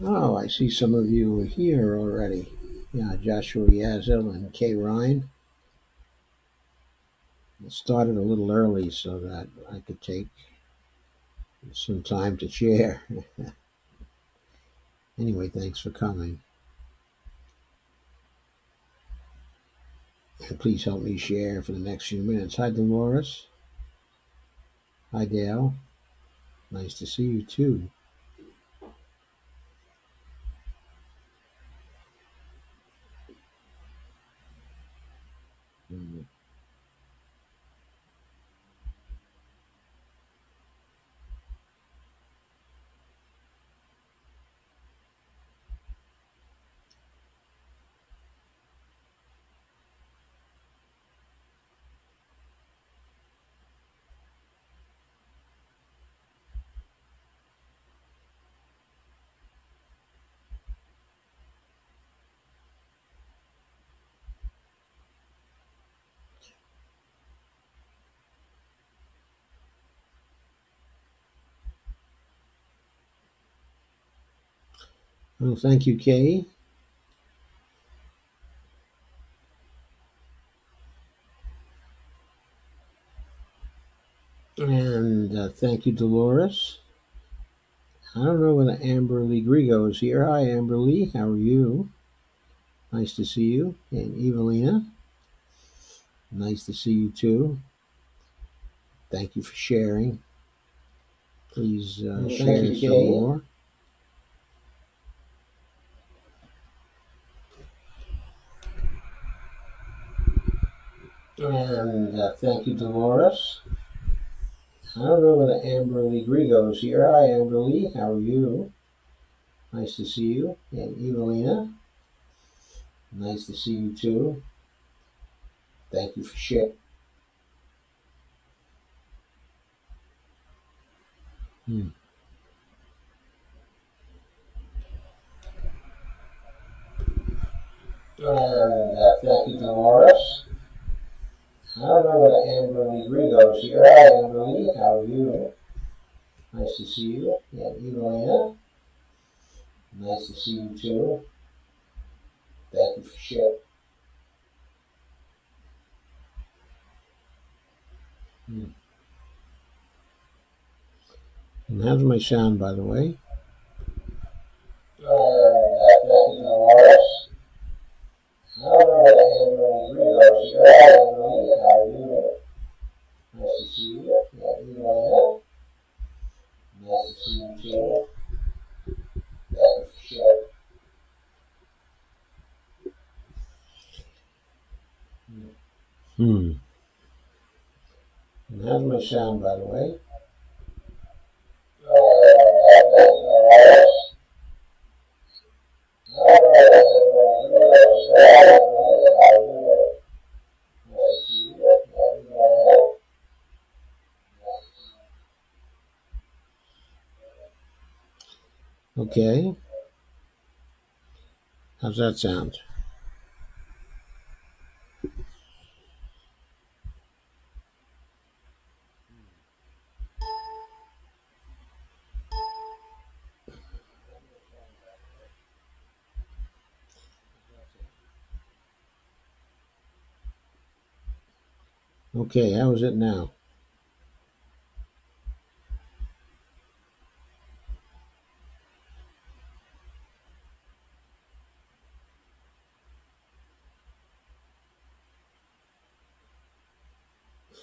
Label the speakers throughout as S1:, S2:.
S1: Oh, I see some of you are here already. Yeah, Joshua Yazil and Kay Ryan. It started a little early so that I could take some time to share. Anyway, thanks for coming. And please help me share for the next few minutes. Hi, Dolores. Hi, Dale. Nice to see you too. Mm. Well, thank you, Kay. And thank you, Dolores. I don't know whether Amber Lee Grigo is here. Hi, Amber Lee. How are you? Nice to see you. And Evelina. Nice to see you too. Thank you for sharing. Please share some more. And thank you, Dolores. I don't know whether Amber Lee Grigo is here. Hi, Amber Lee. How are you? Nice to see you. And Evelina. Nice to see you too. Thank you for sharing. Hmm. And thank you, Dolores. I don't know whether Amber Lee Grigo is here. Hi, Amber Lee. How are you? Nice to see you. And Evelina. Nice to see you too. Thank you for sharing. Hmm. And how's my sound, by the way? And thank you, Dolores. I don't know whether Amber Lee Grigo is here. Hi, Amber Lee. How are you? Nice to see you. And Evelina. Nice to see you too. Thank you for sharing. Hmm. And how's my sound, by the way? Okay. How's that sound? Okay, how is it now?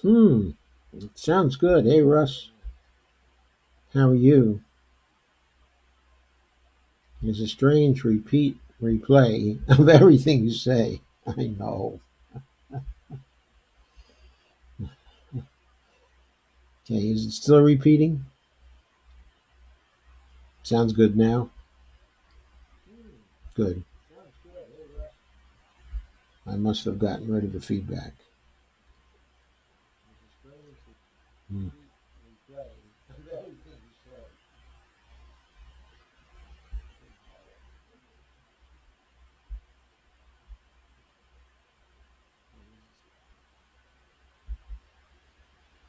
S1: Hmm. It sounds good. Hey, Russ. How are you? It's a strange replay of everything you say. I know. Okay, is it still repeating? Sounds good now? Good. I must have gotten rid of the feedback. Hmm.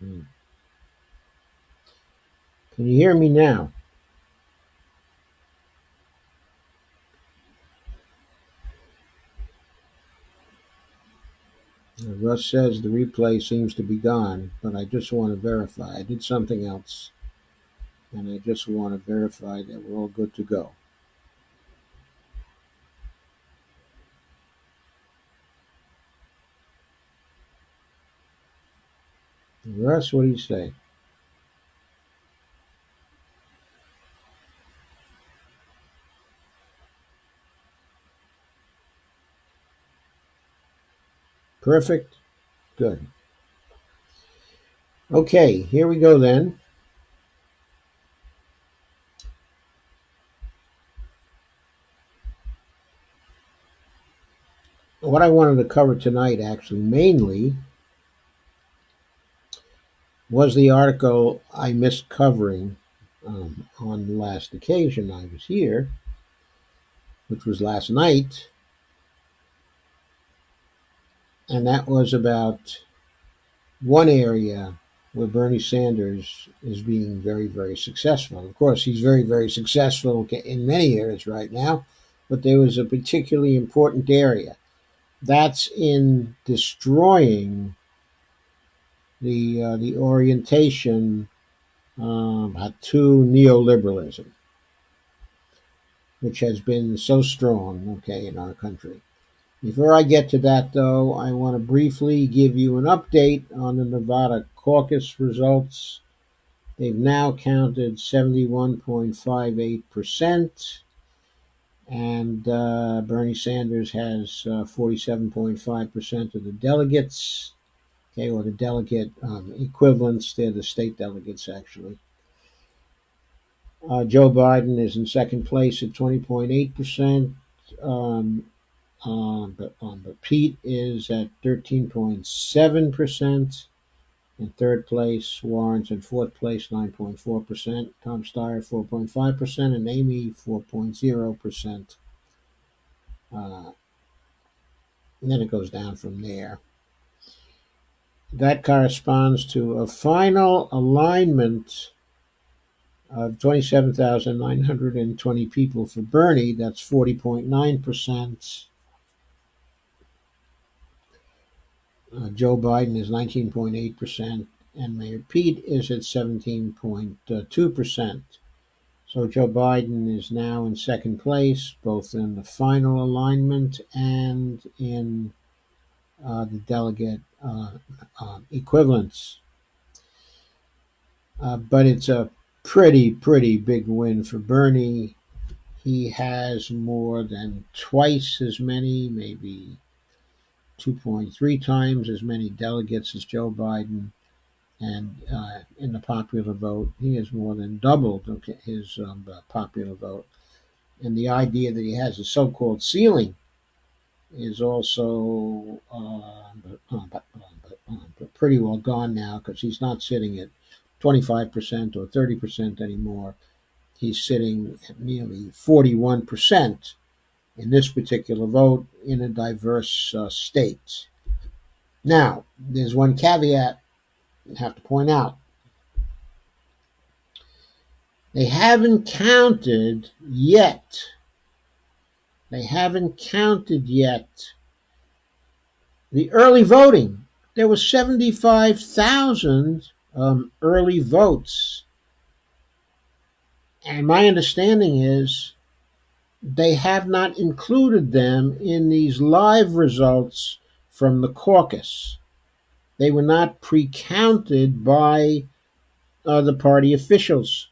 S1: Hmm. Can you hear me now? Russ says the replay seems to be gone, but I just want to verify. I did something else, and I just want to verify that we're all good to go. Russ, what do you say? Perfect? Good. Okay, here we go then. What I wanted to cover tonight, actually, mainly, was the article I missed covering on the last occasion I was here, which was last night, and that was about one area where Bernie Sanders is being very, very successful. Of course, he's very, very successful in many areas right now, but there was a particularly important area. That's in destroying the orientation to neoliberalism, which has been so strong, in our country. Before I get to that, though, I want to briefly give you an update on the Nevada caucus results. They've now counted 71.58%, and Bernie Sanders has 47.5% of the delegates, or the delegate equivalents. They're the state delegates, actually. Joe Biden is in second place at 20.8%. But Pete is at 13.7%. In third place, Warren's in fourth place, 9.4%. Tom Steyer, 4.5%. And Amy, 4.0%. And then it goes down from there. That corresponds to a final alignment of 27,920 people for Bernie. That's 40.9%. Joe Biden is 19.8%, and Mayor Pete is at 17.2%. So Joe Biden is now in second place, both in the final alignment and in the delegate equivalents. But it's a pretty big win for Bernie. He has more than twice as many, maybe 2.3 times as many delegates as Joe Biden. And in the popular vote, he has more than doubled his popular vote. And the idea that he has a so-called ceiling is also pretty well gone now, because he's not sitting at 25% or 30% anymore. He's sitting at nearly 41% in this particular vote in a diverse state. Now, there's one caveat I have to point out. They haven't counted yet. The early voting. There was 75,000 early votes. And my understanding is they have not included them in these live results from the caucus. They were not pre-counted by the party officials.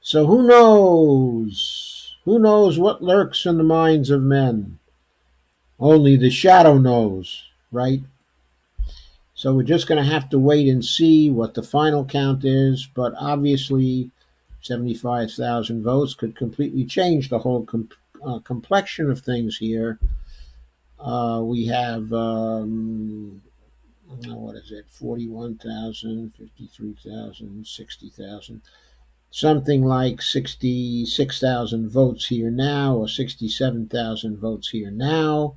S1: So who knows? Who knows what lurks in the minds of men? Only the shadow knows, right? So we're just going to have to wait and see what the final count is. But obviously, 75,000 votes could completely change the whole complexion of things here. We have, what is it, 41,000, 53,000, 60,000. Something like 66,000 votes here now, or 67,000 votes here now.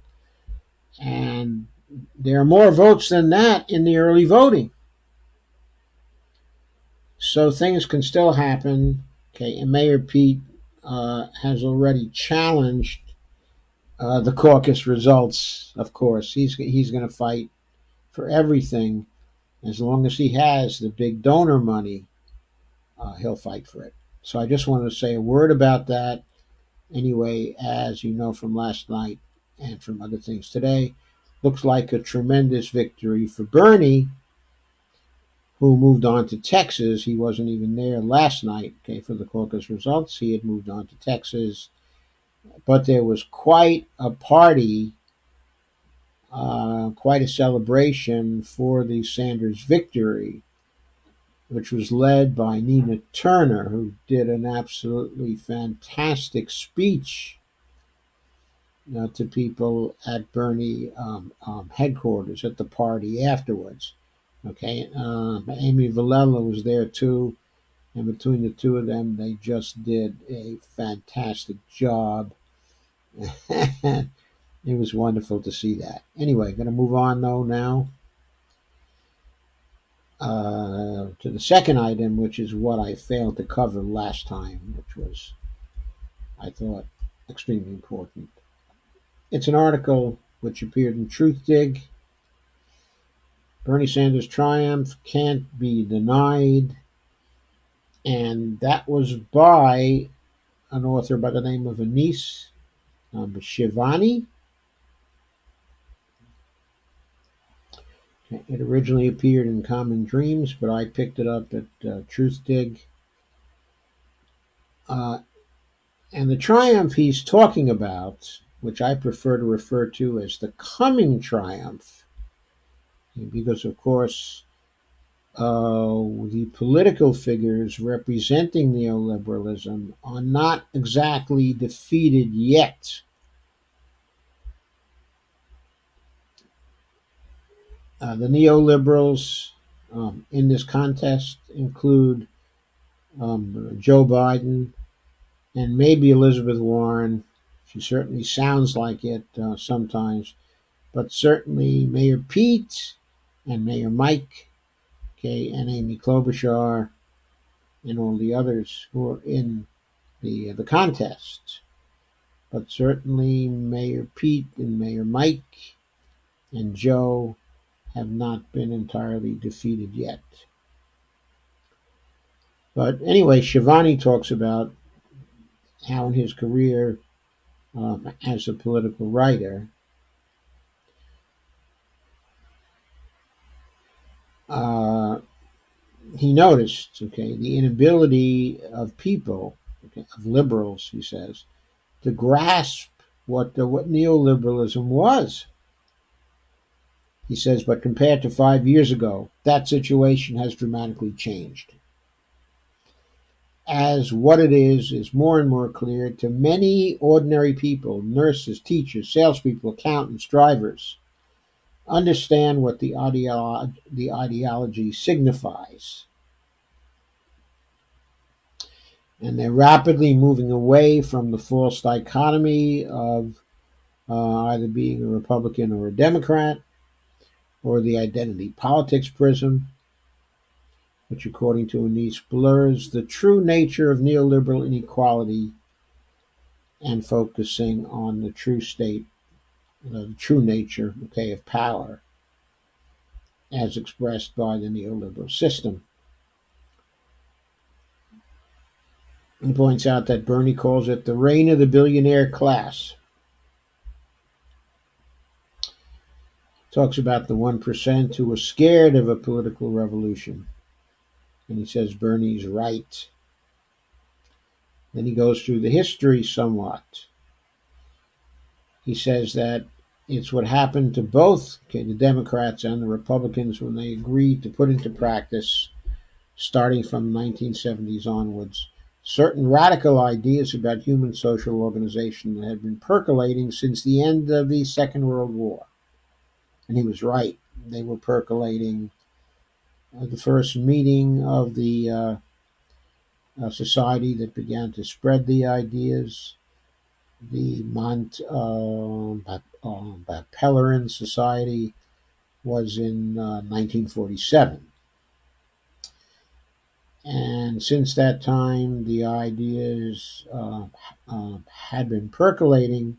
S1: And there are more votes than that in the early voting. So things can still happen. And Mayor Pete has already challenged The caucus results, of course. He's going to fight for everything as long as he has the big donor money. He'll fight for it. So I just wanted to say a word about that. Anyway, as you know from last night and from other things today, looks like a tremendous victory for Bernie, who moved on to Texas. He wasn't even there last night, okay, for the caucus results. He had moved on to Texas. But there was quite a party, quite a celebration for the Sanders victory, which was led by Nina Turner, who did an absolutely fantastic speech to people at Bernie headquarters at the party afterwards. Okay, Amy Villela was there too, and between the two of them, they just did a fantastic job. It was wonderful to see that. Anyway, going to move on though now to the second item, which is what I failed to cover last time, which was, I thought, extremely important. It's an article which appeared in Truthdig. Bernie Sanders' triumph can't be denied. And that was by an author by the name of Anis Shivani. It originally appeared in Common Dreams, but I picked it up at Truthdig. And the triumph he's talking about, which I prefer to refer to as the coming triumph, because of course the political figures representing neoliberalism are not exactly defeated yet. The neoliberals in this contest include Joe Biden and maybe Elizabeth Warren. She certainly sounds like it sometimes, but certainly Mayor Pete and Mayor Mike, okay, and Amy Klobuchar and all the others who are in the contest. But certainly Mayor Pete and Mayor Mike and Joe have not been entirely defeated yet. But anyway, Shivani talks about how in his career as a political writer, uh, he noticed, okay, the inability of people, okay, of liberals, he says, to grasp what neoliberalism was. He says, but compared to 5 years ago, that situation has dramatically changed. As what it is more and more clear to many ordinary people, nurses, teachers, salespeople, accountants, drivers, understand what the ideology signifies. And they're rapidly moving away from the false dichotomy of either being a Republican or a Democrat, or the identity politics prism, which, according to Anis, blurs the true nature of neoliberal inequality and focusing on the true state, the true nature, okay, of power as expressed by the neoliberal system. He points out that Bernie calls it the reign of the billionaire class. Talks about the 1% who was scared of a political revolution. And he says Bernie's right. Then he goes through the history somewhat. He says that it's what happened to both, okay, the Democrats and the Republicans when they agreed to put into practice, starting from the 1970s onwards, certain radical ideas about human social organization that had been percolating since the end of the Second World War. And he was right. They were percolating. The first meeting of the society that began to spread the ideas, the Pellerin Society, was in 1947. And since that time, the ideas had been percolating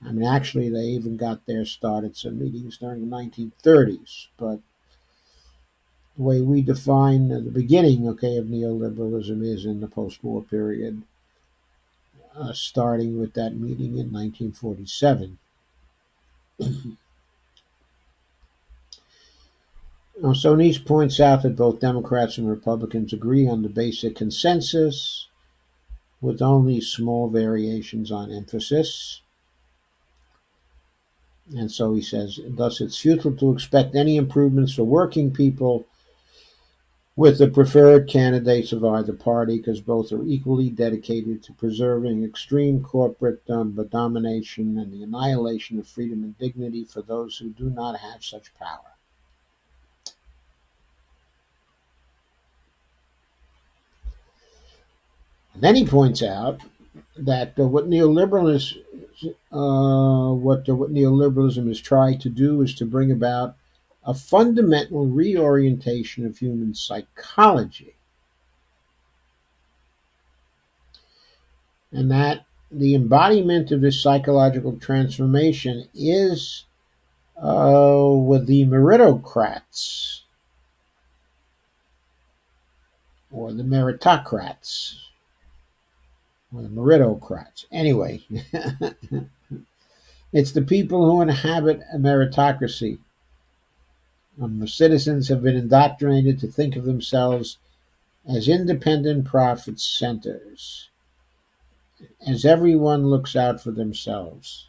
S1: I mean, actually, they even got their start at some meetings during the 1930s. But the way we define the beginning, okay, of neoliberalism is in the post-war period, starting with that meeting in 1947. So Nice points out that both Democrats and Republicans agree on the basic consensus, with only small variations on emphasis. And so he says, thus it's futile to expect any improvements for working people with the preferred candidates of either party, because both are equally dedicated to preserving extreme corporate domination and the annihilation of freedom and dignity for those who do not have such power. And then he points out that what neoliberalism is trying to do is to bring about a fundamental reorientation of human psychology, and that the embodiment of this psychological transformation is with the meritocrats or the meritocrats or the meritocrats. Anyway, it's the people who inhabit a meritocracy. The citizens have been indoctrinated to think of themselves as independent profit centers, as everyone looks out for themselves.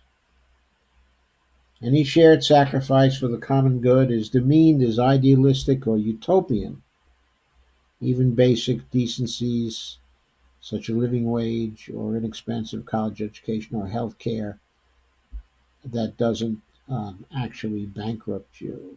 S1: Any shared sacrifice for the common good is demeaned as idealistic or utopian. Even basic decencies, such as a living wage or inexpensive college education or health care, that doesn't actually bankrupt you.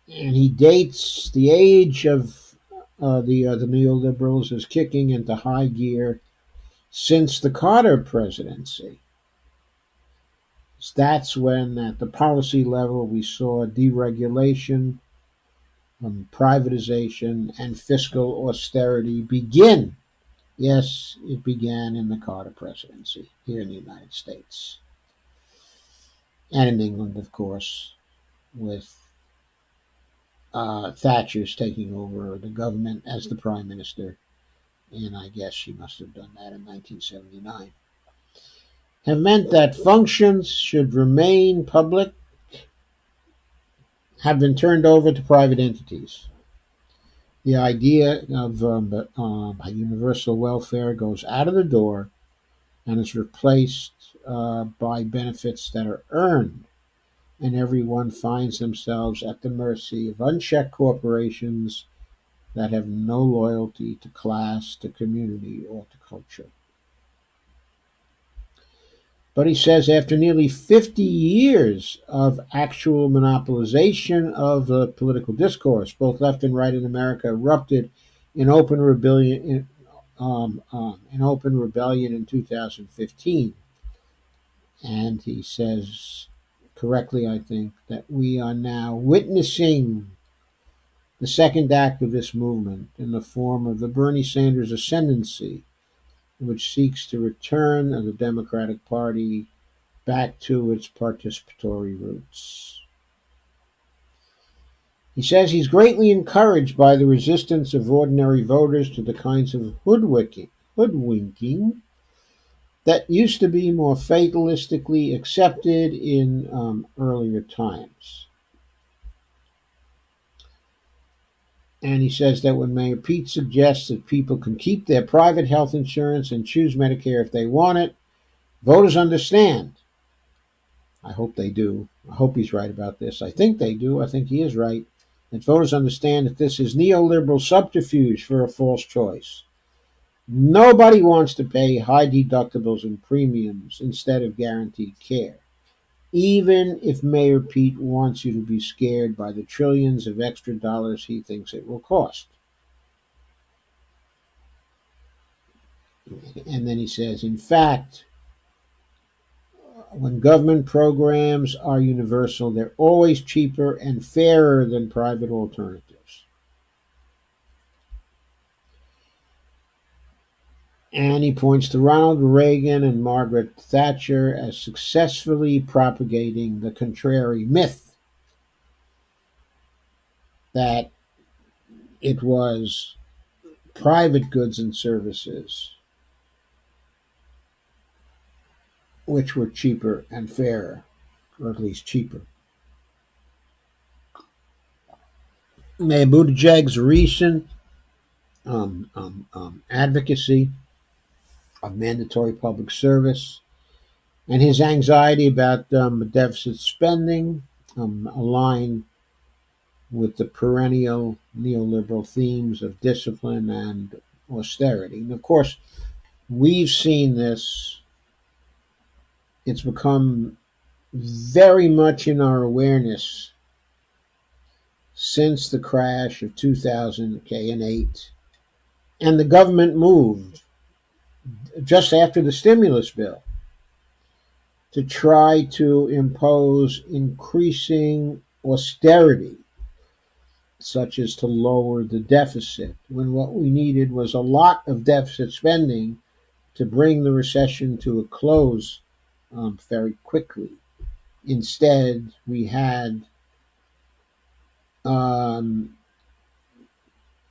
S1: And he dates the age of the neoliberals as kicking into high gear since the Carter presidency. That's when, at the policy level, we saw deregulation, privatization, and fiscal austerity begin. Yes, it began in the Carter presidency here in the United States. And in England, of course, with Thatcher's taking over the government as the prime minister. And I guess she must have done that in 1979. Have meant that functions should remain public, have been turned over to private entities. The idea of universal welfare goes out of the door and is replaced by benefits that are earned, and everyone finds themselves at the mercy of unchecked corporations that have no loyalty to class, to community, or to culture. But he says after nearly 50 years of actual monopolization of the political discourse, both left and right in America erupted in open rebellion in 2015. And he says, correctly I think, that we are now witnessing the second act of this movement in the form of the Bernie Sanders ascendancy, which seeks to return the Democratic Party back to its participatory roots. He says he's greatly encouraged by the resistance of ordinary voters to the kinds of hoodwinking that used to be more fatalistically accepted in earlier times. And he says that when Mayor Pete suggests that people can keep their private health insurance and choose Medicare if they want it, voters understand. I hope they do. I hope he's right about this. I think they do. I think he is right. That voters understand that this is neoliberal subterfuge for a false choice. Nobody wants to pay high deductibles and premiums instead of guaranteed care, even if Mayor Pete wants you to be scared by the trillions of extra dollars he thinks it will cost. And then he says, in fact, when government programs are universal, they're always cheaper and fairer than private alternatives. And he points to Ronald Reagan and Margaret Thatcher as successfully propagating the contrary myth that it was private goods and services which were cheaper and fairer, or at least cheaper. Mayor Buttigieg's recent advocacy of mandatory public service and his anxiety about deficit spending align with the perennial neoliberal themes of discipline and austerity. And of course, we've seen this. It's become very much in our awareness since the crash of 2008. And the government moved just after the stimulus bill to try to impose increasing austerity, such as to lower the deficit, when what we needed was a lot of deficit spending to bring the recession to a close very quickly. Instead, we had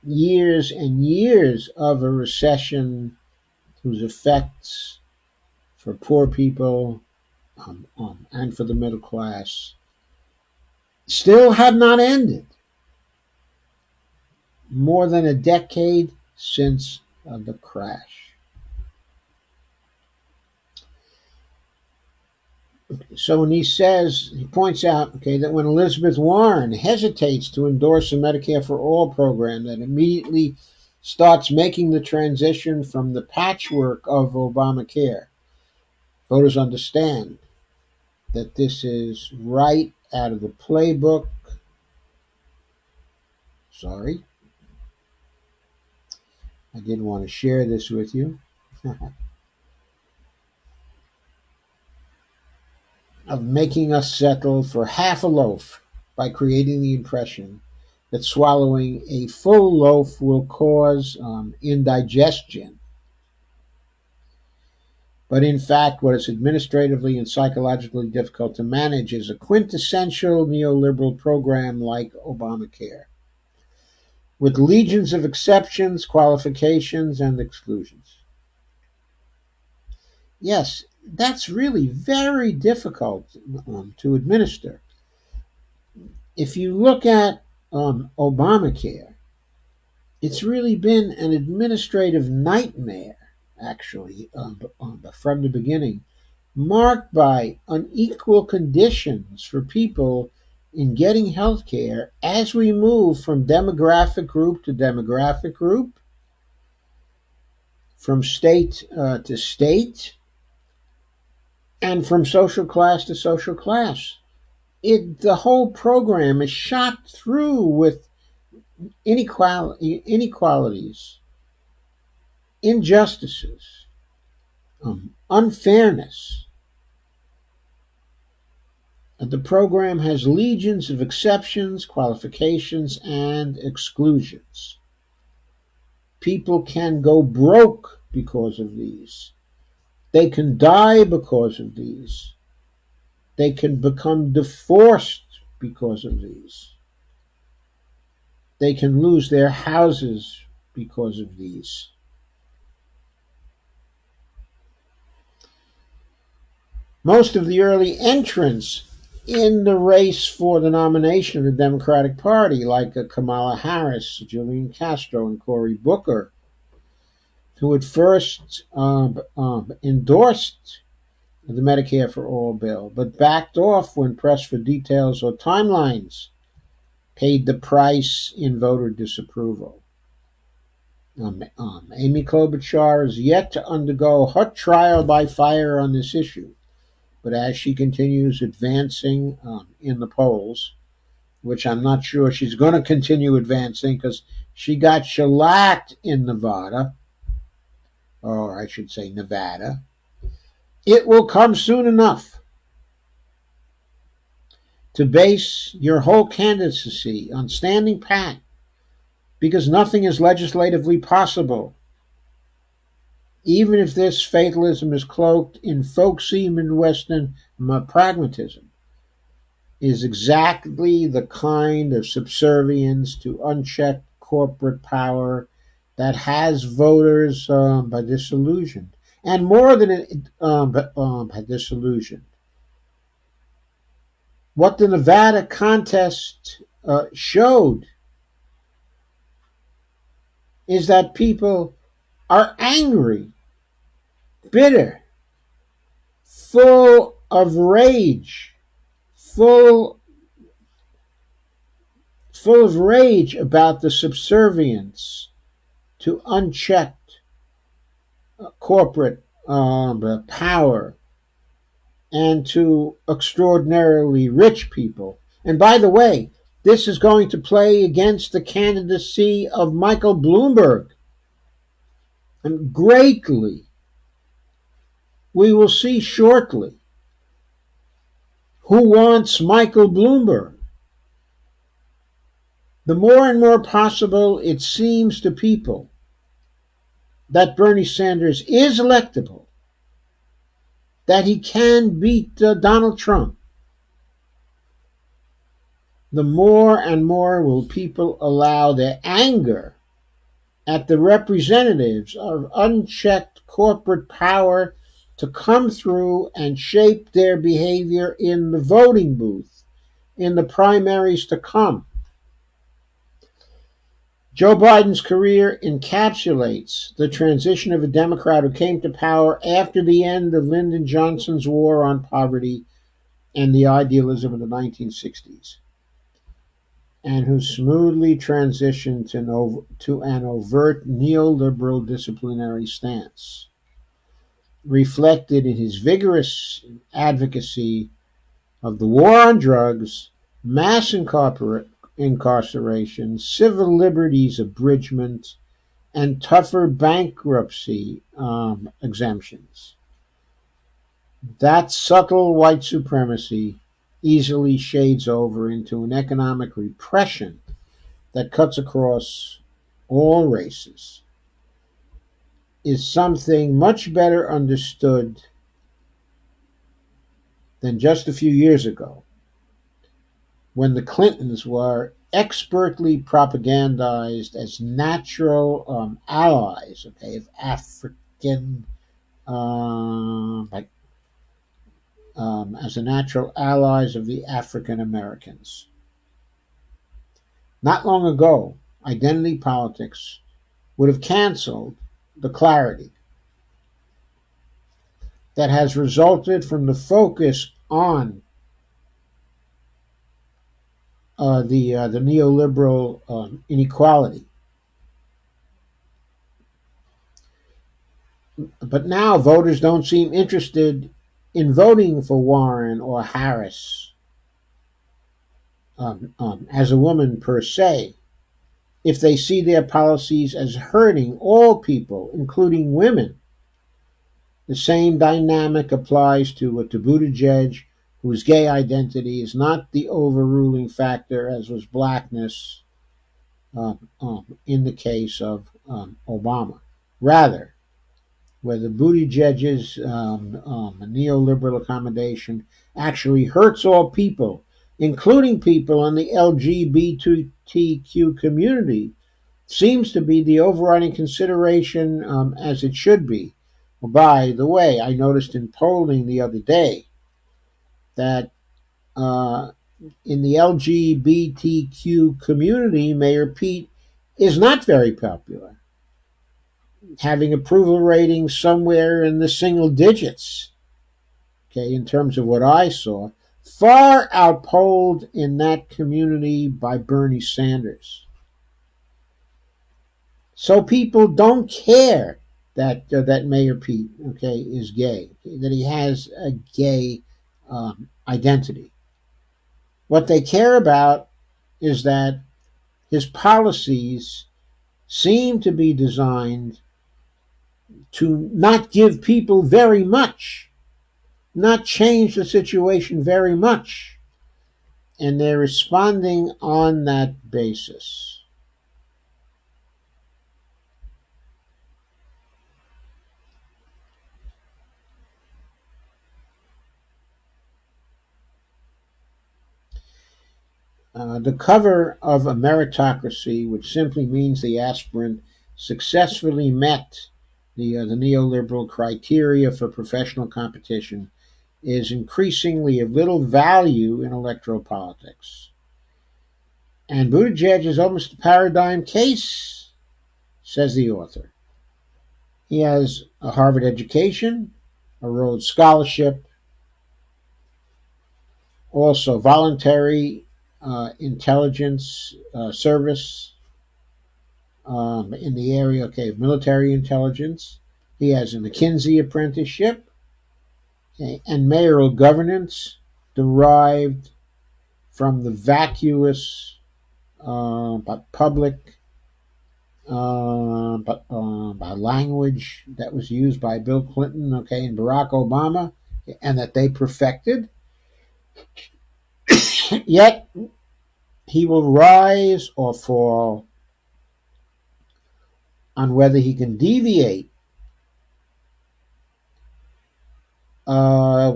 S1: years and years of a recession whose effects for poor people and for the middle class still had not ended. More than a decade since the crash. So when he points out, that when Elizabeth Warren hesitates to endorse the Medicare for All program, that immediately starts making the transition from the patchwork of Obamacare, voters understand that this is right out of the playbook. Sorry, I didn't want to share this with you. Of making us settle for half a loaf by creating the impression that swallowing a full loaf will cause indigestion. But in fact, what is administratively and psychologically difficult to manage is a quintessential neoliberal program like Obamacare, with legions of exceptions, qualifications, and exclusions. Yes, that's really very difficult to administer. If you look at Obamacare, it's really been an administrative nightmare, actually, from the beginning, marked by unequal conditions for people in getting health care as we move from demographic group to demographic group, from state to state, and from social class to social class. The whole program is shot through with inequalities, injustices, unfairness. The program has legions of exceptions, qualifications, and exclusions. People can go broke because of these. They can die because of these. They can become divorced because of these. They can lose their houses because of these. Most of the early entrants in the race for the nomination of the Democratic Party, like Kamala Harris, Julian Castro, and Cory Booker, who had first endorsed the Medicare for All bill, but backed off when pressed for details or timelines, paid the price in voter disapproval. Amy Klobuchar is yet to undergo her trial by fire on this issue, but as she continues advancing in the polls, which I'm not sure she's going to continue advancing because she got shellacked in Nevada, or I should say Nevada, it will come soon enough to base your whole candidacy on standing pat, because nothing is legislatively possible even if this fatalism is cloaked in folksy Midwestern pragmatism, is exactly the kind of subservience to unchecked corporate power that has voters disillusioned. And more than disillusioned. What the Nevada contest showed is that people are angry, bitter, full of rage, full full of rage about the subservience to unchecked corporate power and to extraordinarily rich people. And by the way, this is going to play against the candidacy of Michael Bloomberg and greatly. We will see shortly who wants Michael Bloomberg. The more and more possible it seems to people that Bernie Sanders is electable, that he can beat Donald Trump, the more and more will people allow their anger at the representatives of unchecked corporate power to come through and shape their behavior in the voting booth in the primaries to come. Joe Biden's career encapsulates the transition of a Democrat who came to power after the end of Lyndon Johnson's war on poverty and the idealism of the 1960s, and who smoothly transitioned to an overt neoliberal disciplinary stance, reflected in his vigorous advocacy of the war on drugs, mass incarceration, civil liberties abridgment, and tougher bankruptcy exemptions. That subtle white supremacy easily shades over into an economic repression that cuts across all races, is something much better understood than just a few years ago, when the Clintons were expertly propagandized as natural allies, okay, of African, like as the natural allies of the African Americans. Not long ago, identity politics would have canceled the clarity that has resulted from the focus on the neoliberal inequality. But now voters don't seem interested in voting for Warren or Harris as a woman per se, if they see their policies as hurting all people, including women. The same dynamic applies to Buttigieg, whose gay identity is not the overruling factor as was blackness in the case of Obama. Rather, whether Buttigieg's neoliberal accommodation actually hurts all people, including people in the LGBTQ community, seems to be the overriding consideration, as it should be. By the way, I noticed in polling the other day that in the LGBTQ community, Mayor Pete is not very popular, having approval ratings somewhere in the single digits, okay, in terms of what I saw, far outpolled in that community by Bernie Sanders. So people don't care that Mayor Pete, okay, is gay, okay, that he has a gay identity. What they care about is that his policies seem to be designed to not give people very much, not change the situation very much. And they're responding on that basis. The cover of a meritocracy, which simply means the aspirant successfully met the neoliberal criteria for professional competition, is increasingly of little value in electoral politics. And Buttigieg is almost a paradigm case, says the author. He has a Harvard education, a Rhodes Scholarship, also voluntary intelligence service in the area of military intelligence. He has a McKinsey apprenticeship, and mayoral governance derived from the vacuous but public language that was used by Bill Clinton, and Barack Obama, and that they perfected. Yet he will rise or fall on whether he can deviate, from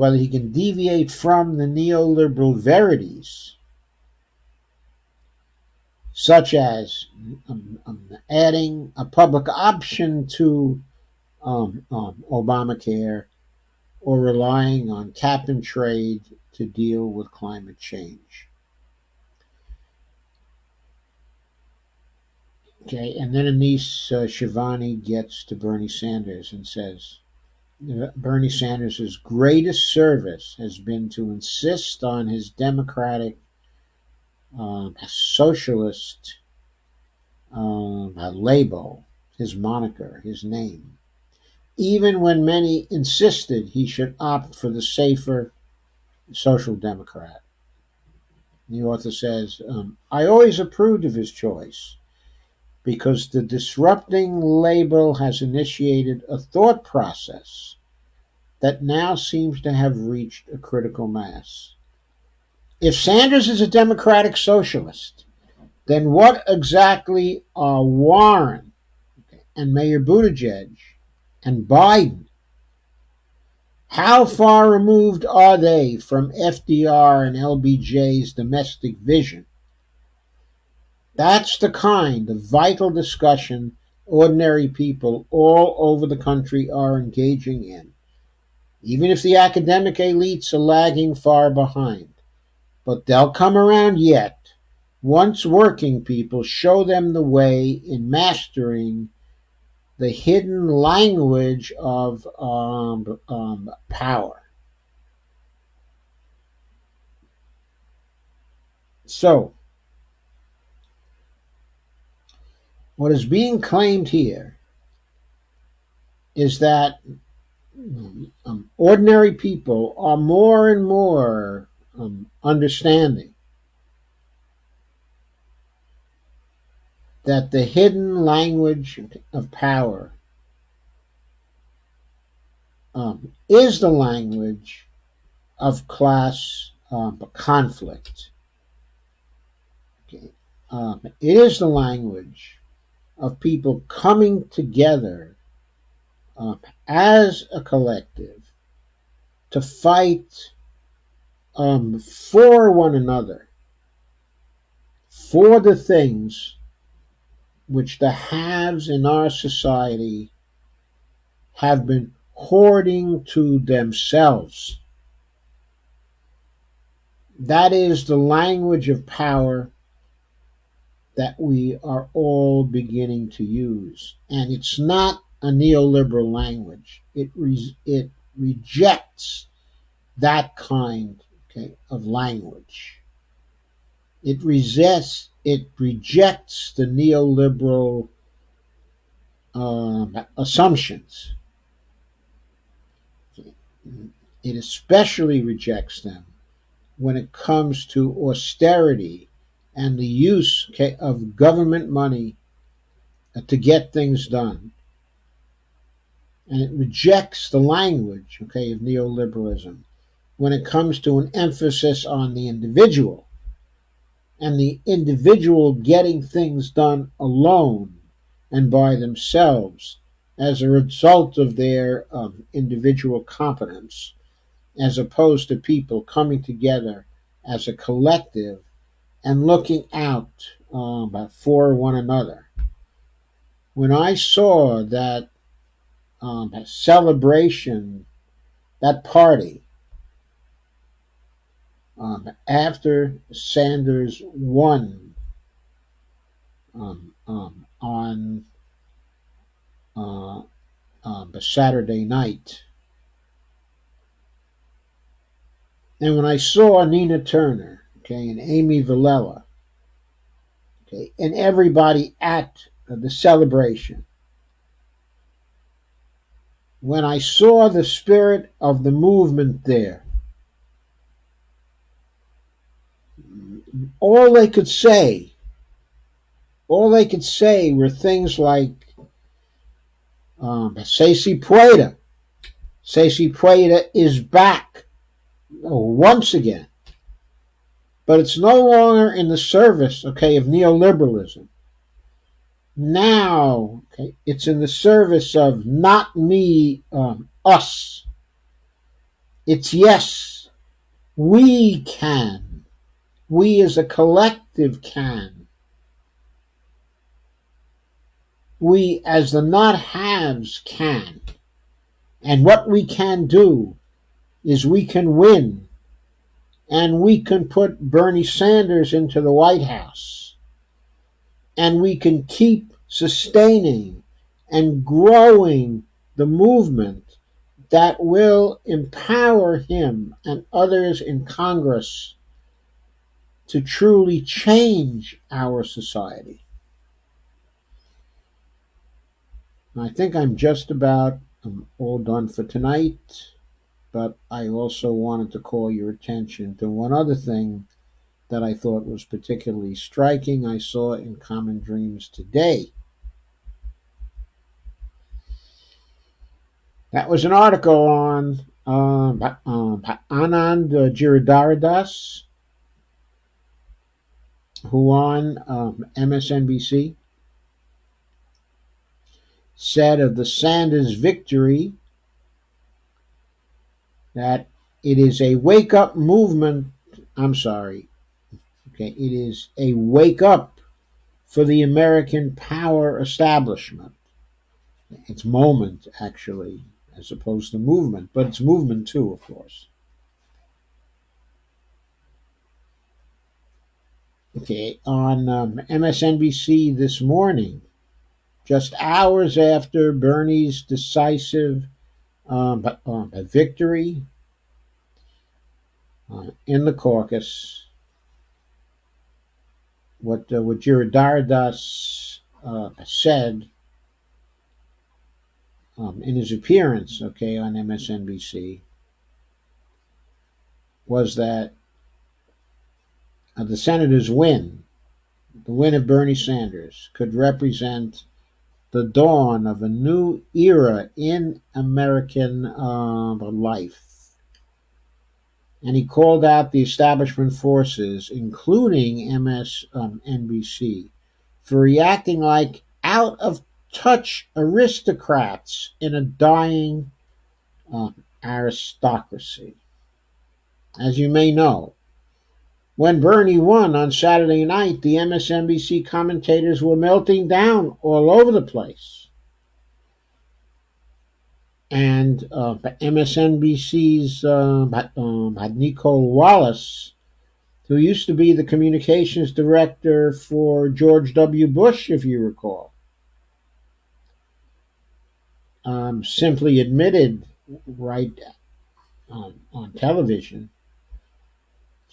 S1: the neoliberal verities, such as adding a public option to Obamacare, or relying on cap and trade to deal with climate change. Okay, and then Anise Shivani gets to Bernie Sanders and says, Bernie Sanders' greatest service has been to insist on his democratic, socialist label, his moniker, his name, even when many insisted he should opt for the safer social democrat. The author says, I always approved of his choice because the disrupting label has initiated a thought process that now seems to have reached a critical mass. If Sanders is a democratic socialist, then what exactly are Warren and Mayor Buttigieg and Biden? How far removed are they from FDR and LBJ's domestic vision? That's the kind of vital discussion ordinary people all over the country are engaging in, even if the academic elites are lagging far behind. But they'll come around yet, once working people show them the way in mastering the hidden language of power. So, what is being claimed here is that ordinary people are more and more understanding that the hidden language of power is the language of class conflict. Okay. It is the language of people coming together as a collective to fight for one another, for the things which the haves in our society have been hoarding to themselves. That is the language of power that we are all beginning to use. And it's not a neoliberal language. It rejects that kind of language. It rejects the neoliberal assumptions. It especially rejects them when it comes to austerity and the use of government money to get things done. And it rejects the language of neoliberalism when it comes to an emphasis on the individual and the individual getting things done alone and by themselves as a result of their individual competence, as opposed to people coming together as a collective and looking out for one another. When I saw that celebration, that party, after Sanders won on uh, the Saturday night, and when I saw Nina Turner, okay, and Amy Villela, okay, and everybody at the celebration, when I saw the spirit of the movement there, all they could say, all they could say were things like, Stacey Pueda. Stacey Pueda is back once again. But it's no longer in the service, okay, of neoliberalism. Now, okay, it's in the service of not me, us. It's yes, we can. We as a collective can. We as the not haves can. And what we can do is we can win, and we can put Bernie Sanders into the White House, and we can keep sustaining and growing the movement that will empower him and others in Congress to truly change our society. I think I'm just about all done for tonight, but I also wanted to call your attention to one other thing that I thought was particularly striking I saw in Common Dreams today. That was an article on Anand Giridharadas, who on MSNBC said of the Sanders victory that it is a wake up movement. I'm sorry. Okay, it is a wake up for the American power establishment. It's moment, actually, as opposed to movement, but it's movement too, of course. Okay, on MSNBC this morning, just hours after Bernie's decisive victory in the caucus, what Giridharadas said in his appearance, okay, on MSNBC, was that the Senators' win, the win of Bernie Sanders, could represent the dawn of a new era in American life. And he called out the establishment forces, including MSNBC, for reacting like out of touch aristocrats in a dying aristocracy. As you may know, when Bernie won on Saturday night, the MSNBC commentators were melting down all over the place. And MSNBC's Nicole Wallace, who used to be the communications director for George W. Bush, if you recall, simply admitted right on television,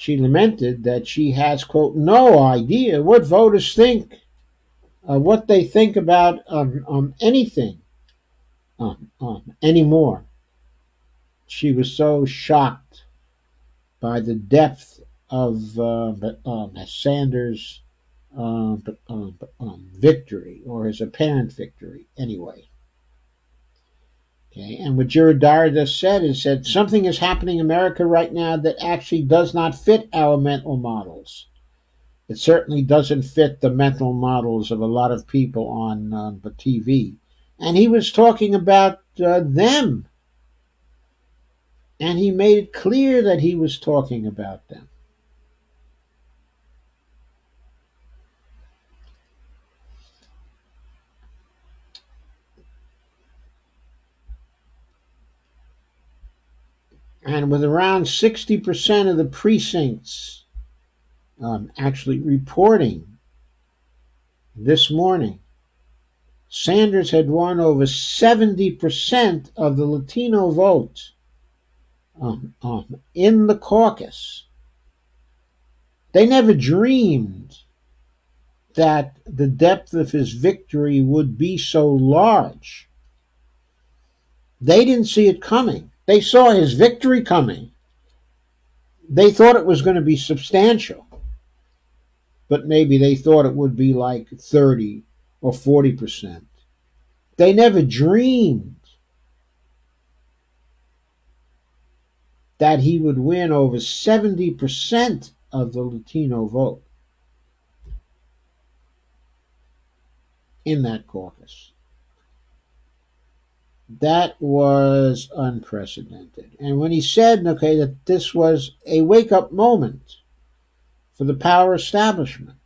S1: she lamented that she has, quote, no idea what voters think, what they think about anything anymore. She was so shocked by the depth of Sanders' victory, or his apparent victory, anyway. Okay, and what Giridharadas said is that something is happening in America right now that actually does not fit our mental models. It certainly doesn't fit the mental models of a lot of people on the TV. And he was talking about them. And he made it clear that he was talking about them. And with around 60% of the precincts actually reporting this morning, Sanders had won over 70% of the Latino vote in the caucus. They never dreamed that the depth of his victory would be so large. They didn't see it coming. They saw his victory coming. They thought it was going to be substantial, but maybe they thought it would be like 30 or 40%. They never dreamed that he would win over 70% of the Latino vote in that caucus. That was unprecedented. And when he said, okay, that this was a wake-up moment for the power establishment,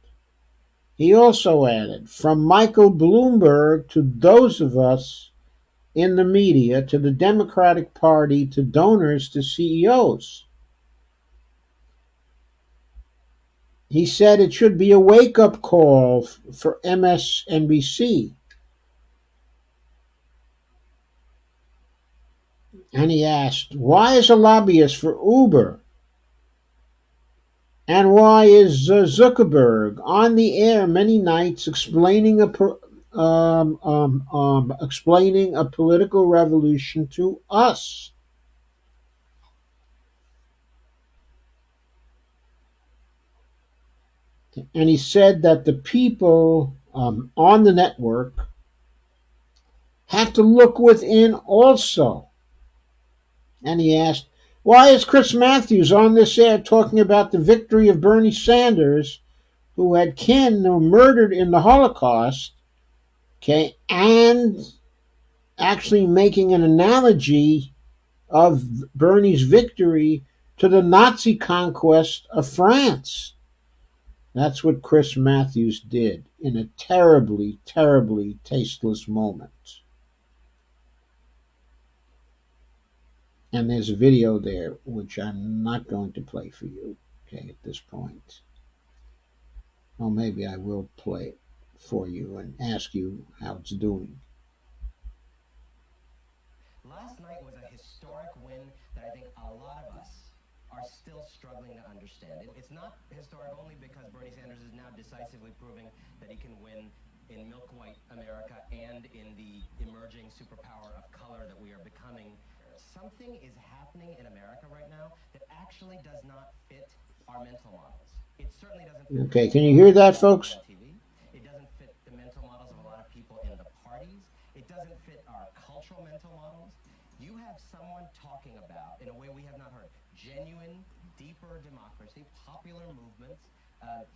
S1: he also added, from Michael Bloomberg to those of us in the media, to the Democratic Party, to donors, to CEOs. He said it should be a wake-up call for MSNBC. And he asked, why is a lobbyist for Uber and why is Zuckerberg on the air many nights explaining a political revolution to us? And he said that the people on the network have to look within also. And he asked, why is Chris Matthews on this air talking about the victory of Bernie Sanders, who had kin who murdered in the Holocaust, okay, and actually making an analogy of Bernie's victory to the Nazi conquest of France? That's what Chris Matthews did in a terribly, terribly tasteless moment. And there's a video there, which I'm not going to play for you, okay, at this point. Well, maybe I will play it for you and ask you how it's doing.
S2: Last night was a historic win that I think a lot of us are still struggling to understand. It's not historic only because Bernie Sanders is now decisively proving that he can win in milk-white America and in the emerging superpower of color that we are becoming. Something is happening in America right now that actually does not fit our mental models. It certainly doesn't fit.
S1: Okay, can you hear that, folks?
S2: It doesn't fit the mental models of a lot of people in the parties. It doesn't fit our cultural mental models. You have someone talking about, in a way we have not heard, genuine, deeper democracy, popular movements,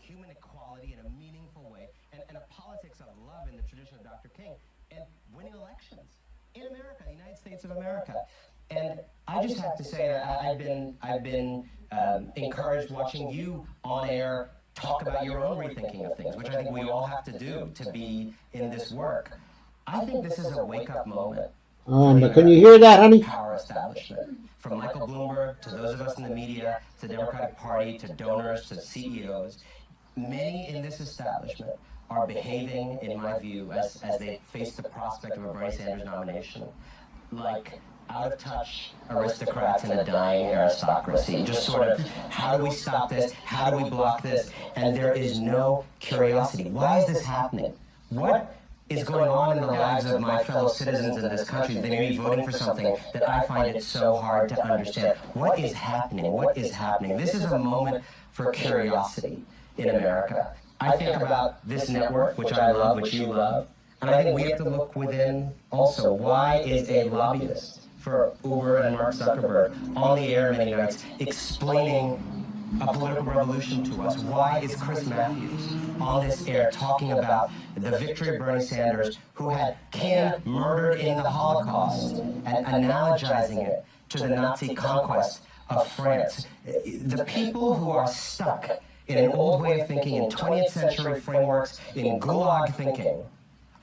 S2: human equality in a meaningful way, and a politics of love in the tradition of Dr. King, and winning elections in America, the United States of America. And I just have to say that I've been encouraged watching you on air talk about your own rethinking of things, which I think we all have to do to be in this work. I think this is a wake-up moment.
S1: But can you hear that, honey?
S2: Power establishment. From Michael Bloomberg to those of us in the media, to the Democratic Party, to donors, to CEOs, many in this establishment are behaving, in my view, as they face the prospect of a Bernie Sanders nomination, like out-of-touch aristocrats in a dying aristocracy. Just sort of, how do we stop this? How do we block this? And there is no curiosity. Why is this happening? What is going on in the lives of my fellow citizens in this country? They may be voting for something that I find it so hard to understand. What is happening? What is happening? This is a moment for curiosity in America. I think about this network, which I love, which you love, and I think we have to look within also. Why is a lobbyist for Uber and Mark Zuckerberg on the air many nights explaining a political revolution to us? Why is Chris Matthews on this air talking about the victory of Bernie Sanders, who had kin murdered in the Holocaust, and analogizing it to the Nazi conquest of France? The people who are stuck in an old way of thinking, in 20th century frameworks, in gulag thinking,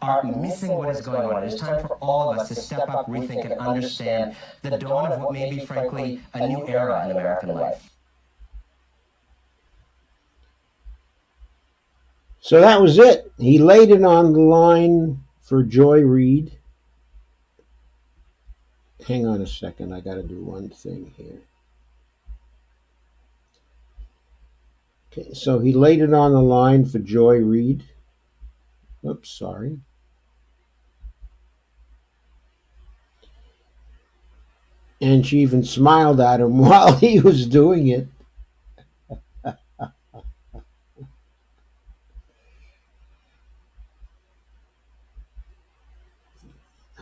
S2: are missing what is going on. It is time for all of us to step up, rethink, and understand the dawn of what may be, frankly, a new era in American life.
S1: So that was it. He laid it on the line for Joy Reid. Hang on a second. I got to do one thing here. Okay, so he laid it on the line for Joy Reid. Oops, sorry. And she even smiled at him while he was doing it.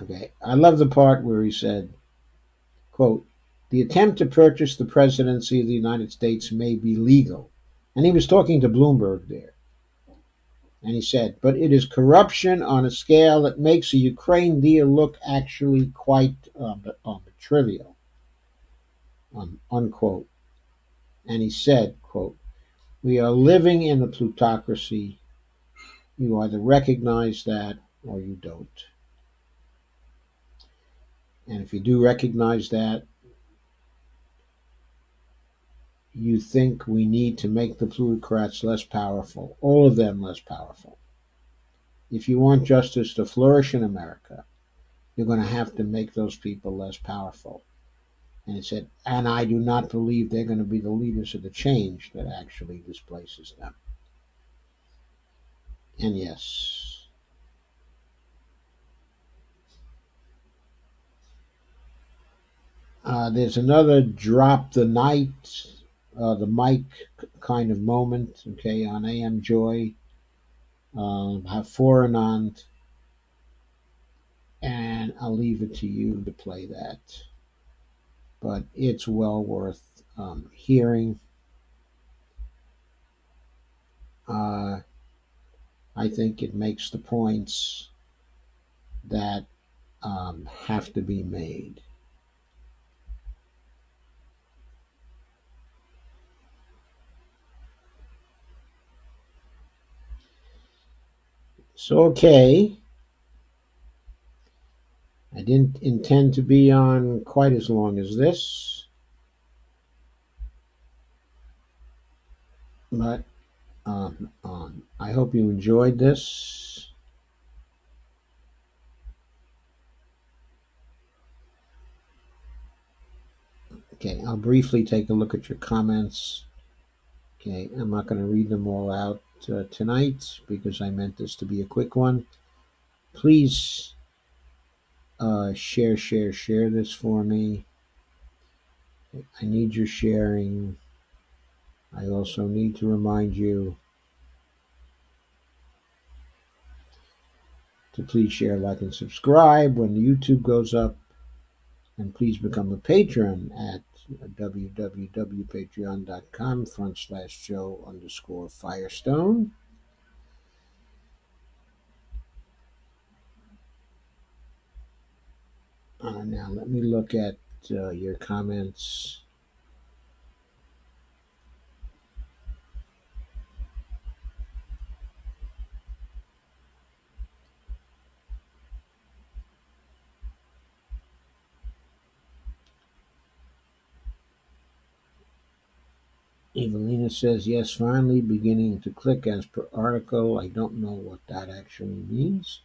S1: Okay, I love the part where he said, quote, "The attempt to purchase the presidency of the United States may be legal." And he was talking to Bloomberg there. And he said, "But it is corruption on a scale that makes a Ukraine deal look actually quite trivial," unquote. And he said, quote, "We are living in a plutocracy. You either recognize that or you don't. And if you do recognize that, you think we need to make the plutocrats less powerful, all of them less powerful. If you want justice to flourish in America, you're going to have to make those people less powerful." And he said, "And I do not believe they're going to be the leaders of the change that actually displaces them." And yes, there's another drop the the mic kind of moment, okay, on AM Joy, have four Anand, and I'll leave it to you to play that. But it's well worth hearing. I think it makes the points that have to be made. So, okay, I didn't intend to be on quite as long as this, but I hope you enjoyed this. Okay, I'll briefly take a look at your comments. Okay, I'm not going to read them all out tonight because I meant this to be a quick one. Please share this for me. I need your sharing. I also need to remind you to please share, like, and subscribe when YouTube goes up. And please become a patron at www.patreon.com/Joe_Firestone. Now let me look at your comments. Evelina says, "Yes, finally beginning to click as per article." I don't know what that actually means.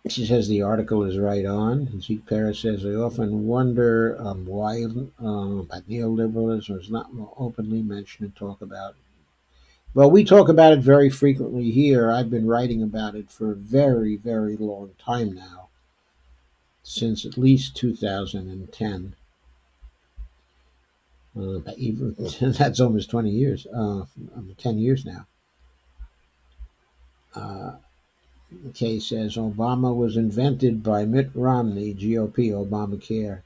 S1: She says the article is right on. Zeke Perez says, "I often wonder why neoliberalism is not more openly mentioned and talked about." Well, we talk about it very frequently here. I've been writing about it for a very, very long time now, since at least 2010. Even that's almost 20 years, 10 years now. Kay says Obama was invented by Mitt Romney, GOP, Obamacare.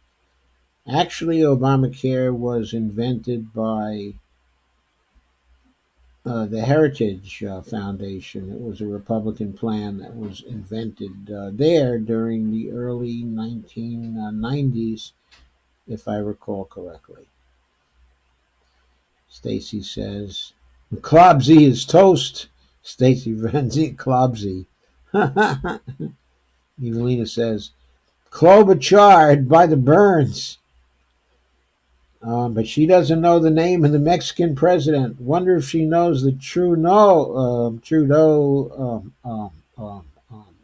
S1: Actually, Obamacare was invented by the Heritage Foundation. It was a Republican plan that was invented there during the early 1990s, if I recall correctly. Stacy says, Klobsy is toast. Stacy Renzi, Klobsy. Evelina says, Klobuchar by the Burns. But she doesn't know the name of the Mexican president. Wonder if she knows the Trudeau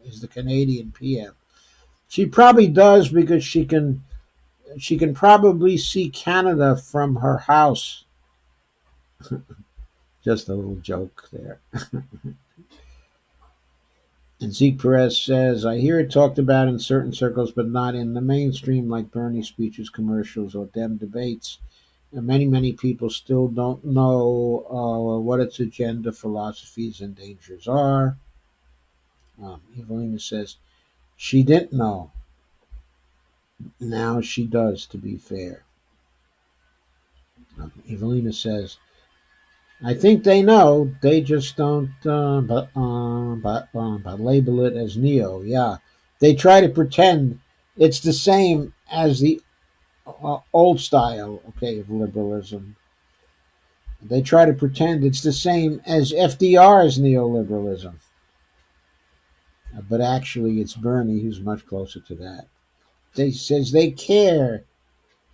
S1: is the Canadian PM. She probably does because she can probably see Canada from her house. Just a little joke there. And Zeke Perez says, I hear it talked about in certain circles, but not in the mainstream like Bernie speeches, commercials, or Dem debates. And many people still don't know what its agenda, philosophies, and dangers are. Evelina says, she didn't know. Now she does, to be fair. Evelina says, I think they know. They just don't but label it as neo. Yeah, they try to pretend it's the same as the old style, okay, of liberalism. They try to pretend it's the same as FDR's neoliberalism, but actually it's Bernie who's much closer to that. They says they care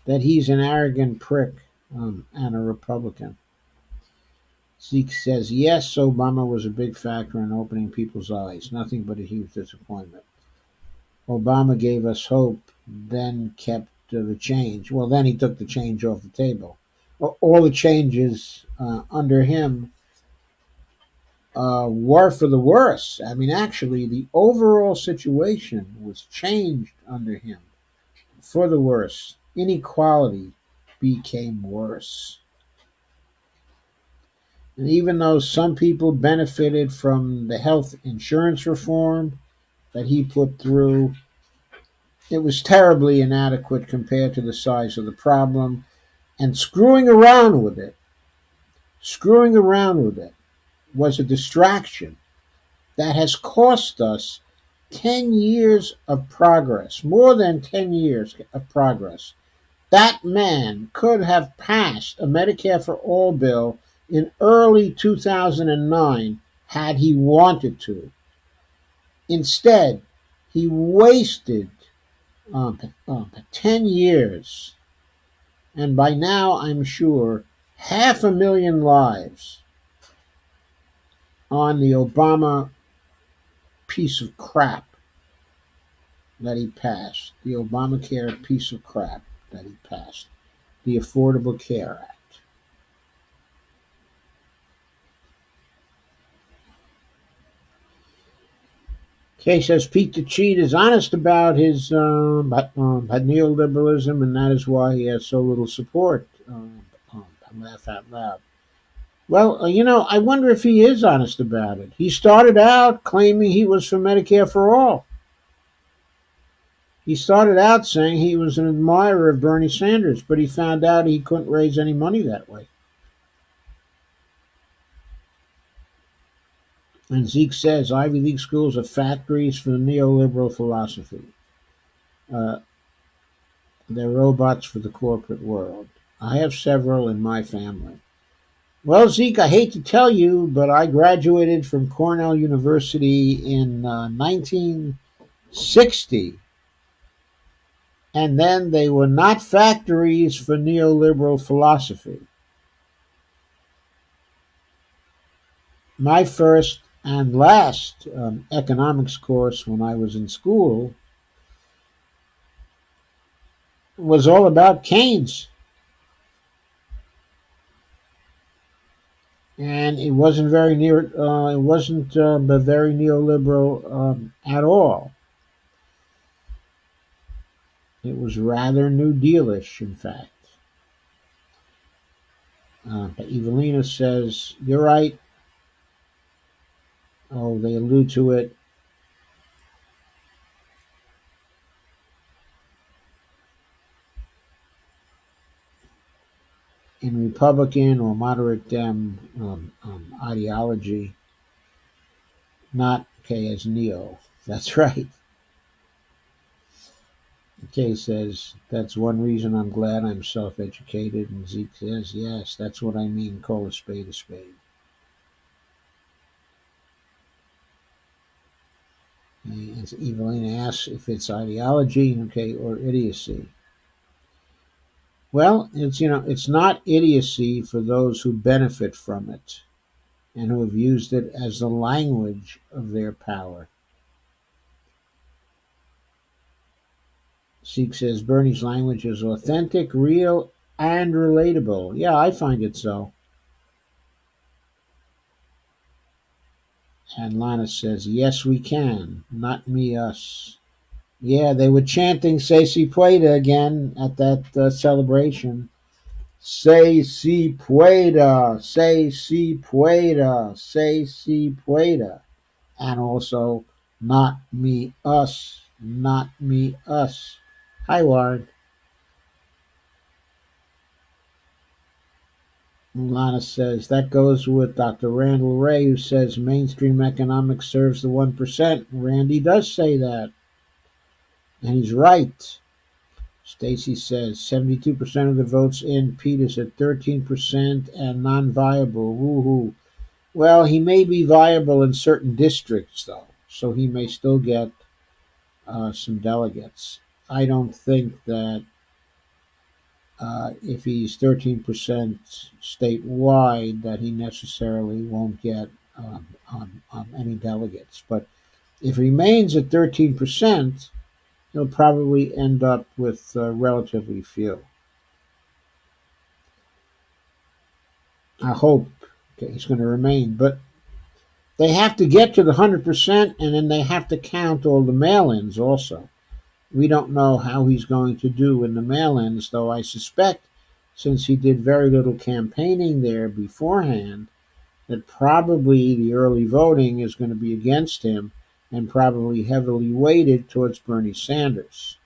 S1: that he's an arrogant prick and a Republican. Zeke says, yes, Obama was a big factor in opening people's eyes. Nothing but a huge disappointment. Obama gave us hope, then kept the change. Well, then he took the change off the table. All the changes under him were for the worse. I mean, actually, the overall situation was changed under him for the worse. Inequality became worse. And even though some people benefited from the health insurance reform that he put through, it was terribly inadequate compared to the size of the problem. And screwing around with it was a distraction that has cost us 10 years of progress, more than 10 years of progress. That man could have passed a Medicare for All bill in early 2009 had he wanted to. Instead, he wasted 10 years, and by now I'm sure 500,000 lives on the Obama piece of crap that he passed, the Obamacare piece of crap that he passed, the Affordable Care Act. Kay says Pete the Cheat is honest about his about neoliberalism, and that is why he has so little support. Laugh out loud. Well, I wonder if he is honest about it. He started out claiming he was for Medicare for all. He started out saying he was an admirer of Bernie Sanders, but he found out he couldn't raise any money that way. And Zeke says Ivy League schools are factories for the neoliberal philosophy. Uh, they're robots for the corporate world. I have several in my family. Well, Zeke, I hate to tell you, but I graduated from Cornell University in 1960. And then they were not factories for neoliberal philosophy. My first and last economics course when I was in school was all about Keynes. And it wasn't very very neoliberal at all. It was rather New Dealish, in fact. But Evelina says, you're right. Oh, they allude to it. In Republican or moderate Dem ideology, not as neo. That's right. Kay says, that's one reason I'm glad I'm self educated. And Zeke says, yes, that's what I mean. Call a spade a spade. And Evelyn asks if it's ideology, okay, or idiocy. Well, it's not idiocy for those who benefit from it and who have used it as the language of their power. Seek says Bernie's language is authentic, real, and relatable. Yeah, I find it so. And Lana says, yes, we can. Not me, us. Yeah, they were chanting "Se si puede" again at that celebration. "Se si pueda, se si pueda, se si pueda." And also, "Not me, us, not me, us." Hi, Warren. Lana says, that goes with Dr. Randall Ray, who says mainstream economics serves the 1%. Randy does say that, and he's right. Stacy says 72% of the votes in. Pete is at 13% and non-viable. Woohoo. Well, he may be viable in certain districts, though, so he may still get some delegates. I don't think that if he's 13% statewide, that he necessarily won't get any delegates. But if he remains at 13%, he'll probably end up with relatively few. I hope he's going to remain. But they have to get to the 100%, and then they have to count all the mail ins also. We don't know how he's going to do in the mail ins, though I suspect, since he did very little campaigning there beforehand, that probably the early voting is going to be against him and probably heavily weighted towards Bernie Sanders.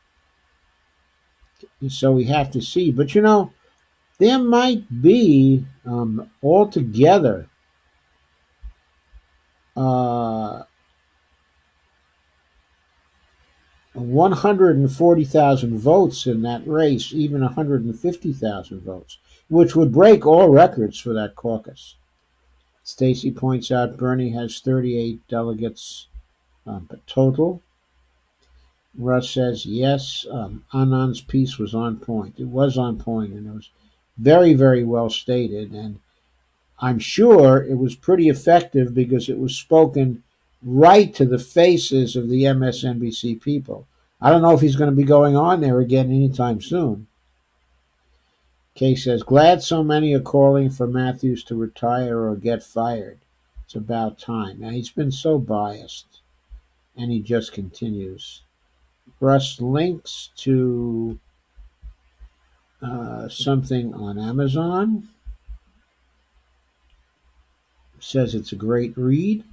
S1: And so we have to see. But there might be altogether uh, 140,000 votes in that race, even 150,000 votes, which would break all records for that caucus. Stacy points out Bernie has 38 delegates total. Russ says, yes, Anand's piece was on point. It was on point, and it was very, very well stated. And I'm sure it was pretty effective because it was spoken right to the faces of the MSNBC people. I don't know if he's going to be going on there again anytime soon. Kay says, glad so many are calling for Matthews to retire or get fired. It's about time. Now, he's been so biased, and he just continues. Russ links to something on Amazon. Says it's a great read.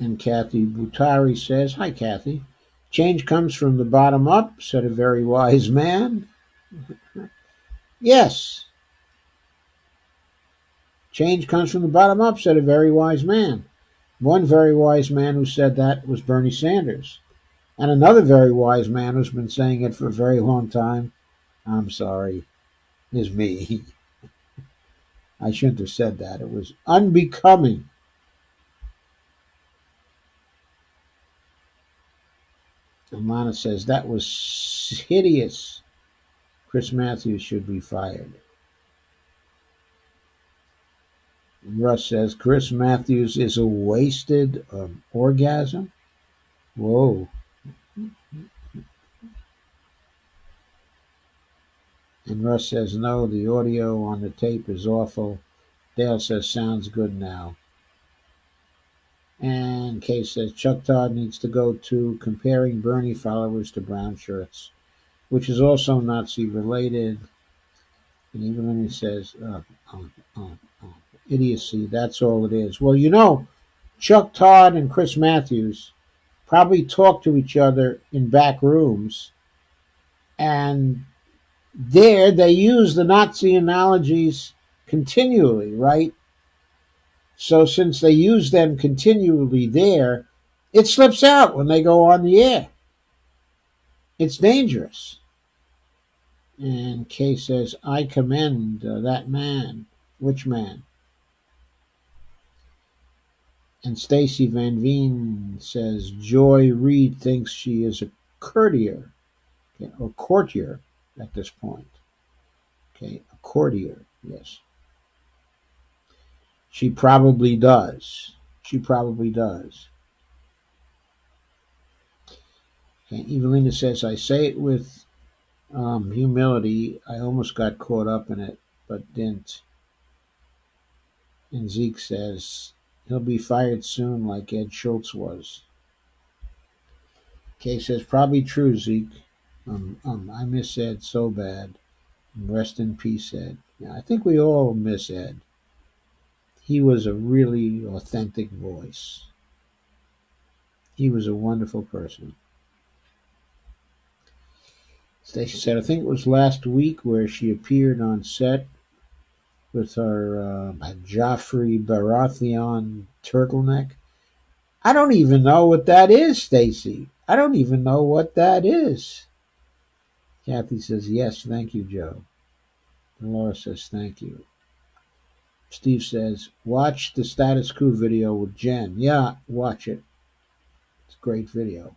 S1: And Kathy Butari says, hi, Kathy. Change comes from the bottom up, said a very wise man. Yes, change comes from the bottom up, said a very wise man. One very wise man who said that was Bernie Sanders. And another very wise man who's been saying it for a very long time, I'm sorry, is me. I shouldn't have said that. It was unbecoming. And Lana says, that was hideous. Chris Matthews should be fired. Russ says, Chris Matthews is a wasted orgasm. Whoa. And Russ says, no, the audio on the tape is awful. Dale says, sounds good now. And Kay says, Chuck Todd needs to go to comparing Bernie followers to brown shirts, which is also Nazi related. And even when he says, idiocy, that's all it is. Well, Chuck Todd and Chris Matthews probably talk to each other in back rooms, and there they use the Nazi analogies continually, right? So since they use them continually there, it slips out when they go on the air. It's dangerous. And Kay says, I commend that man. Which man? And Stacy Van Veen says Joy Reid thinks she is a courtier, okay, or courtier at this point. Okay, a courtier, yes. She probably does. She probably does. Okay, Evelina says, I say it with humility. I almost got caught up in it, but didn't. And Zeke says, he'll be fired soon like Ed Schultz was. Kay says, probably true, Zeke. I miss Ed so bad. Rest in peace, Ed. Yeah, I think we all miss Ed. He was a really authentic voice. He was a wonderful person. Stacy said, I think it was last week where she appeared on set with her Joffrey Baratheon turtleneck. I don't even know what that is, Stacy. I don't even know what that is. Kathy says, yes, thank you, Joe. And Laura says, thank you. Steve says, watch the Status Quo video with Jen. Yeah, watch it. It's a great video.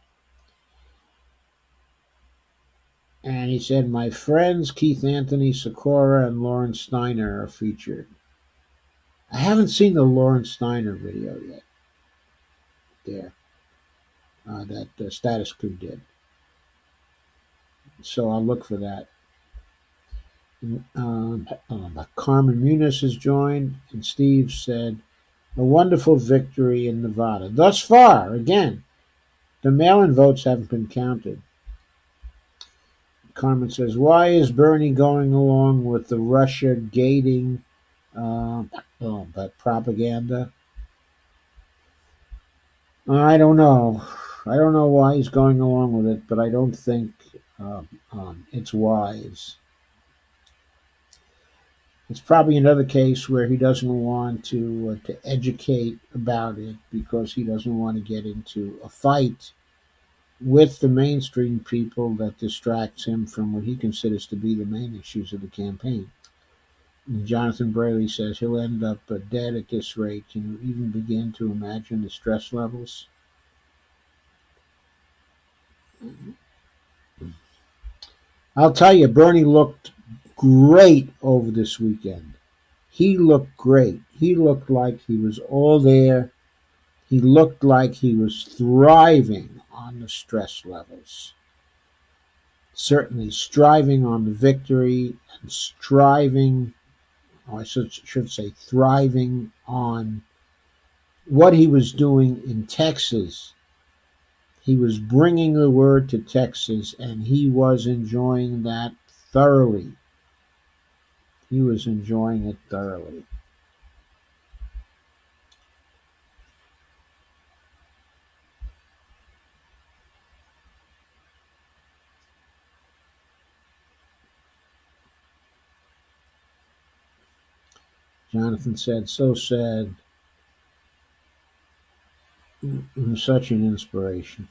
S1: And he said, my friends Keith Anthony, Sikora, and Lauren Steiner are featured. I haven't seen the Lauren Steiner video yet. There. That Status Quo did. So I'll look for that. Carmen Muniz has joined, and Steve said, a wonderful victory in Nevada. Thus far, again, the mail-in votes haven't been counted. Carmen says, why is Bernie going along with the Russia gating propaganda? I don't know. I don't know why he's going along with it, but I don't think it's wise. It's probably another case where he doesn't want to educate about it because he doesn't want to get into a fight with the mainstream people that distracts him from what he considers to be the main issues of the campaign. And Jonathan Braley says he'll end up dead at this rate. Can you even begin to imagine the stress levels? I'll tell you, Bernie looked great over this weekend. He looked great. He looked like he was all there. He looked like he was thriving on the stress levels. Certainly striving on the victory and striving, or I should say thriving on what he was doing in Texas. He was bringing the word to Texas, and he was enjoying that thoroughly. He was enjoying it thoroughly. Jonathan said, so sad. Such an inspiration.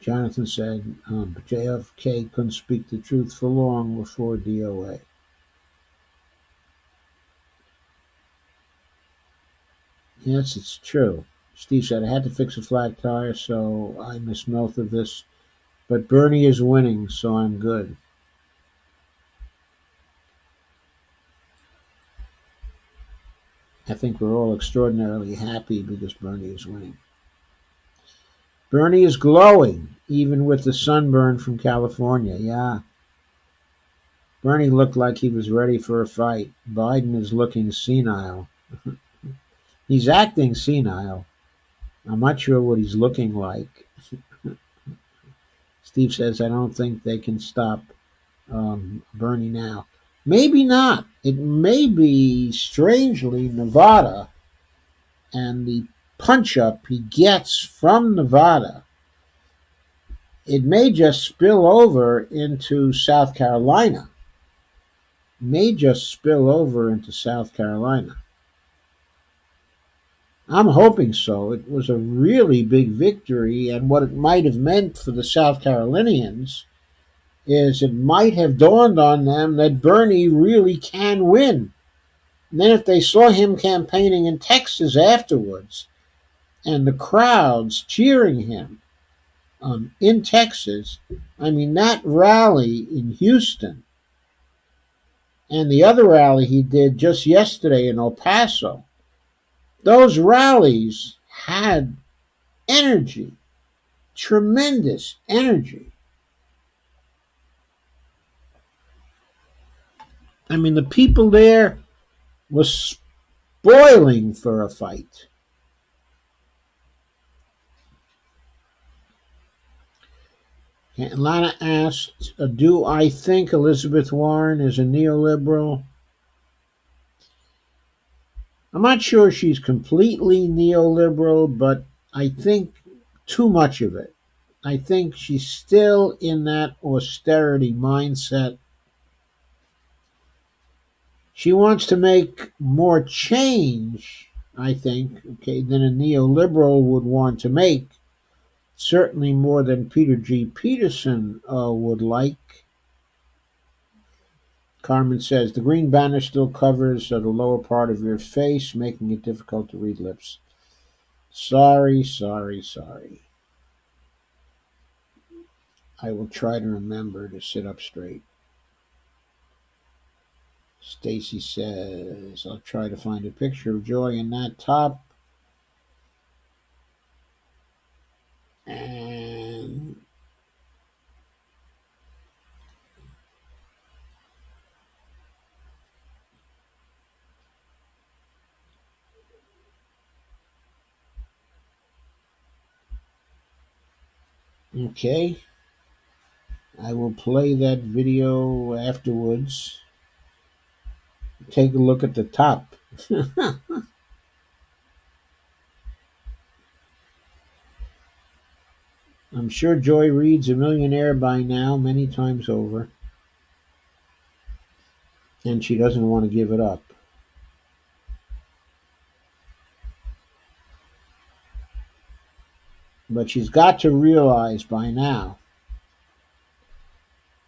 S1: Jonathan said, JFK couldn't speak the truth for long before DOA. Yes, it's true. Steve said, I had to fix a flat tire, so I missed most of this. But Bernie is winning, so I'm good. I think we're all extraordinarily happy because Bernie is winning. Bernie is glowing, even with the sunburn from California. Yeah. Bernie looked like he was ready for a fight. Biden is looking senile. He's acting senile. I'm not sure what he's looking like. Steve says, I don't think they can stop Bernie now. Maybe not. It may be, strangely, Nevada and the punch up he gets from Nevada. It may just spill over into South Carolina. May just spill over into South Carolina. I'm hoping so. It was a really big victory, and what it might have meant for the South Carolinians is it might have dawned on them that Bernie really can win. And then if they saw him campaigning in Texas afterwards and the crowds cheering him in Texas, I mean, that rally in Houston and the other rally he did just yesterday in El Paso, those rallies had energy, tremendous energy. I mean, the people there were spoiling for a fight. And Lana asked, do I think Elizabeth Warren is a neoliberal? I'm not sure she's completely neoliberal, but I think too much of it. I think she's still in that austerity mindset. She wants to make more change, I think, okay, than a neoliberal would want to make. Certainly more than Peter G. Peterson would like. Carmen says, the green banner still covers the lower part of your face, making it difficult to read lips. Sorry, sorry, sorry. I will try to remember to sit up straight. Stacy says, I'll try to find a picture of Joy in that top. And okay, I will play that video afterwards. Take a look at the top. I'm sure Joy Reid's a millionaire by now, many times over, and she doesn't want to give it up. But she's got to realize by now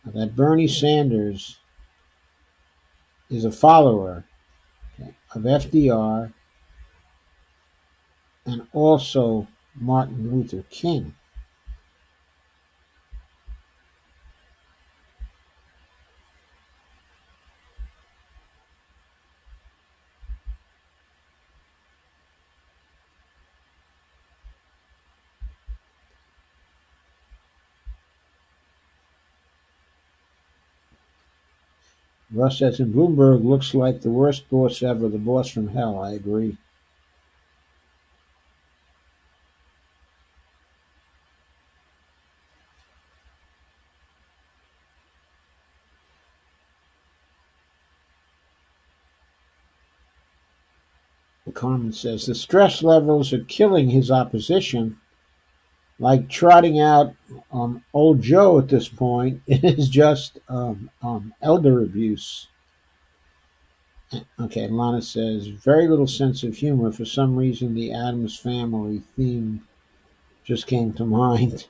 S1: that Bernie Sanders is a follower, okay, of FDR and also Martin Luther King. Russ says, and Bloomberg looks like the worst boss ever, the boss from hell. I agree. Carmen says, the stress levels are killing his opposition. Like trotting out old Joe at this point is just elder abuse. Okay, Lana says, very little sense of humor. For some reason, the Addams Family theme just came to mind.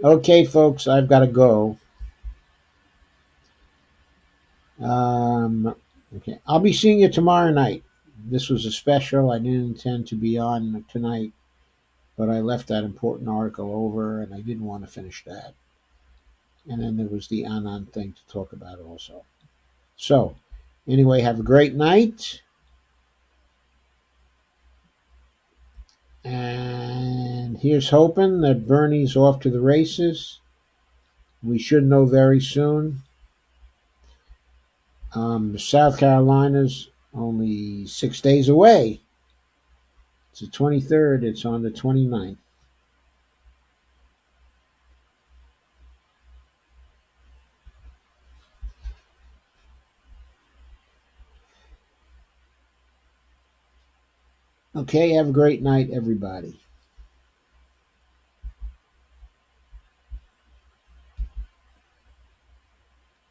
S1: Okay, folks, I've got to go. Okay, I'll be seeing you tomorrow night. This was a special. I didn't intend to be on tonight, but I left that important article over, and I didn't want to finish that. And then there was the Anand thing to talk about also. So, anyway, have a great night. And here's hoping that Bernie's off to the races. We should know very soon. South Carolina's only 6 days away. It's the 23rd. It's on the 29th. Okay, have a great night, everybody.